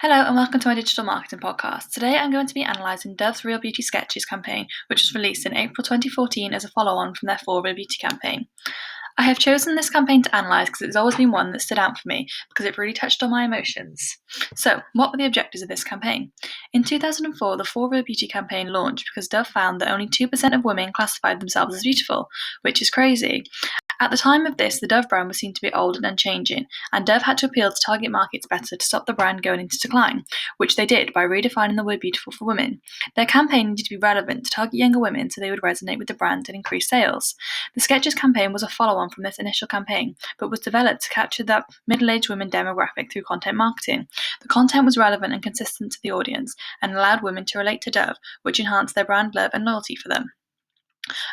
Hello and welcome to my digital marketing podcast. Today I'm going to be analysing Dove's Real Beauty Sketches campaign, which was released in April 2014 as a follow-on from their For Real Beauty campaign. I have chosen this campaign to analyse because it's always been one that stood out for me because it really touched on my emotions. So, what were the objectives of this campaign? In 2004, the For Real Beauty campaign launched because Dove found that only 2% of women classified themselves as beautiful, which is crazy. At the time of this, the Dove brand was seen to be old and unchanging, and Dove had to appeal to target markets better to stop the brand going into decline, which they did by redefining the word beautiful for women. Their campaign needed to be relevant to target younger women so they would resonate with the brand and increase sales. The Sketches campaign was a follow-on from this initial campaign, but was developed to capture that middle-aged women demographic through content marketing. The content was relevant and consistent to the audience, and allowed women to relate to Dove, which enhanced their brand love and loyalty for them.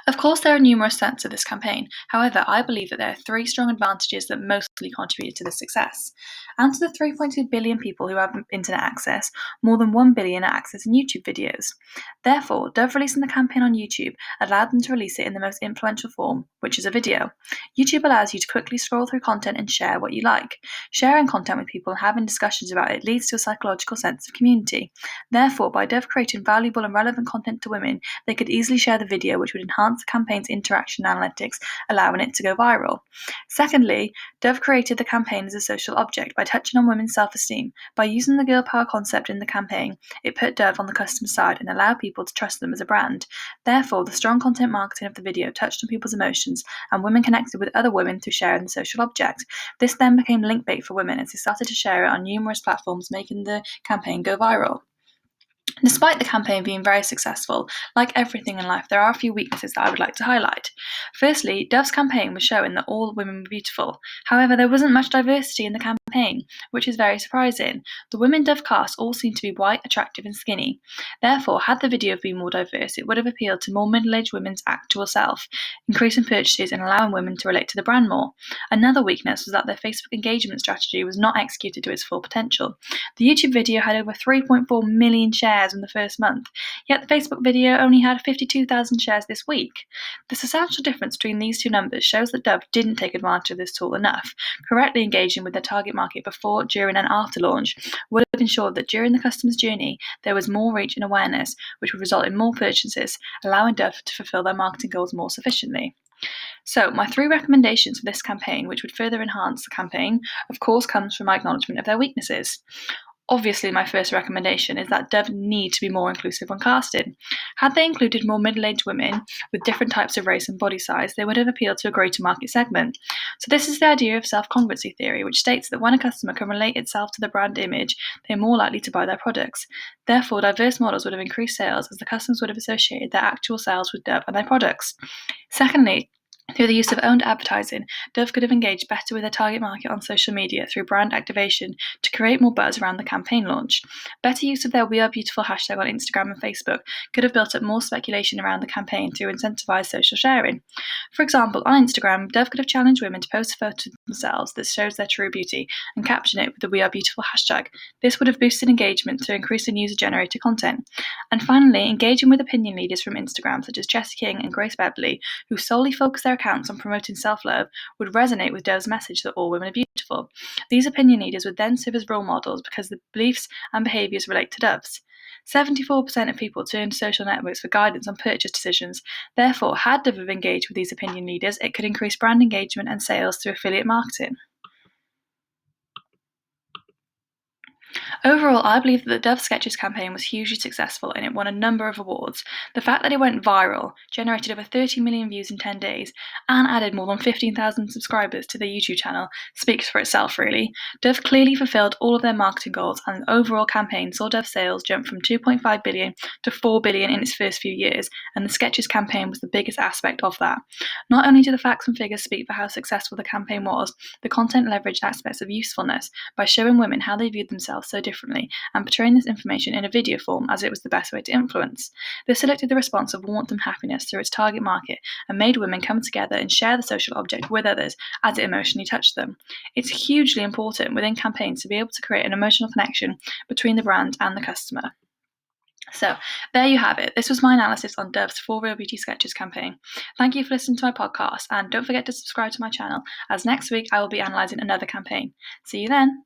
Of course, there are numerous strengths of this campaign. However, I believe that there are three strong advantages that mostly contributed to the success. Out of the 3.2 billion people who have internet access, more than 1 billion are accessing YouTube videos. Therefore, Dove releasing the campaign on YouTube allowed them to release it in the most influential form, which is a video. YouTube allows you to quickly scroll through content and share what you like. Sharing content with people and having discussions about it leads to a psychological sense of community. Therefore, by Dove creating valuable and relevant content to women, they could easily share the video, which would enhance the campaign's interaction analytics, allowing it to go viral. Secondly, Dove created the campaign as a social object by touching on women's self-esteem. By using the girl power concept in the campaign, it put Dove on the customer side and allowed people to trust them as a brand. Therefore, the strong content marketing of the video touched on people's emotions, and women connected with other women through sharing the social object. This then became link bait for women as they started to share it on numerous platforms, making the campaign go viral. Despite the campaign being very successful, like everything in life, there are a few weaknesses that I would like to highlight. Firstly, Dove's campaign was showing that all women were beautiful. However, there wasn't much diversity in the campaign, which is very surprising. The women Dove cast all seemed to be white, attractive, and skinny. Therefore, had the video been more diverse, it would have appealed to more middle-aged women's actual self, increasing purchases and allowing women to relate to the brand more. Another weakness was that their Facebook engagement strategy was not executed to its full potential. The YouTube video had over 3.4 million shares in the first month, yet the Facebook video only had 52,000 shares this week. The substantial difference between these two numbers shows that Dove didn't take advantage of this tool enough. Correctly engaging with their target market before, during, and after launch would have ensured that during the customer's journey there was more reach and awareness, which would result in more purchases, allowing Dove to fulfill their marketing goals more sufficiently. So, my three recommendations for this campaign, which would further enhance the campaign, of course, comes from my acknowledgement of their weaknesses. Obviously, my first recommendation is that Dove need to be more inclusive when casting. Had they included more middle-aged women with different types of race and body size, they would have appealed to a greater market segment. So this is the idea of self-congruency theory, which states that when a customer can relate itself to the brand image, they are more likely to buy their products. Therefore, diverse models would have increased sales as the customers would have associated their actual sales with Dove and their products. Secondly, through the use of owned advertising, Dove could have engaged better with their target market on social media through brand activation to create more buzz around the campaign launch. Better use of their We Are Beautiful hashtag on Instagram and Facebook could have built up more speculation around the campaign to incentivize social sharing. For example, on Instagram, Dove could have challenged women to post a photo of themselves that shows their true beauty and caption it with the We Are Beautiful hashtag. This would have boosted engagement through increasing user-generated content. And finally, engaging with opinion leaders from Instagram such as Jessie King and Grace Beverly, who solely focus their accounts on promoting self-love, would resonate with Dove's message that all women are beautiful. These opinion leaders would then serve as role models because the beliefs and behaviours relate to Dove's. 74% of people turn to social networks for guidance on purchase decisions. Therefore, had Dove engaged with these opinion leaders, it could increase brand engagement and sales through affiliate marketing. Overall, I believe that the Dove Sketches campaign was hugely successful and it won a number of awards. The fact that it went viral, generated over 30 million views in 10 days, and added more than 15,000 subscribers to their YouTube channel speaks for itself, really. Dove clearly fulfilled all of their marketing goals, and the overall campaign saw Dove sales jump from 2.5 billion to 4 billion in its first few years, and the Sketches campaign was the biggest aspect of that. Not only do the facts and figures speak for how successful the campaign was, the content leveraged aspects of usefulness by showing women how they viewed themselves so differently and portraying this information in a video form as it was the best way to influence. This selected the response of warmth and happiness through its target market and made women come together and share the social object with others as it emotionally touched them. It's hugely important within campaigns to be able to create an emotional connection between the brand and the customer. So, there you have it. This was my analysis on Dove's For Real Beauty Sketches campaign. Thank you for listening to my podcast, and don't forget to subscribe to my channel, as next week I will be analysing another campaign. See you then!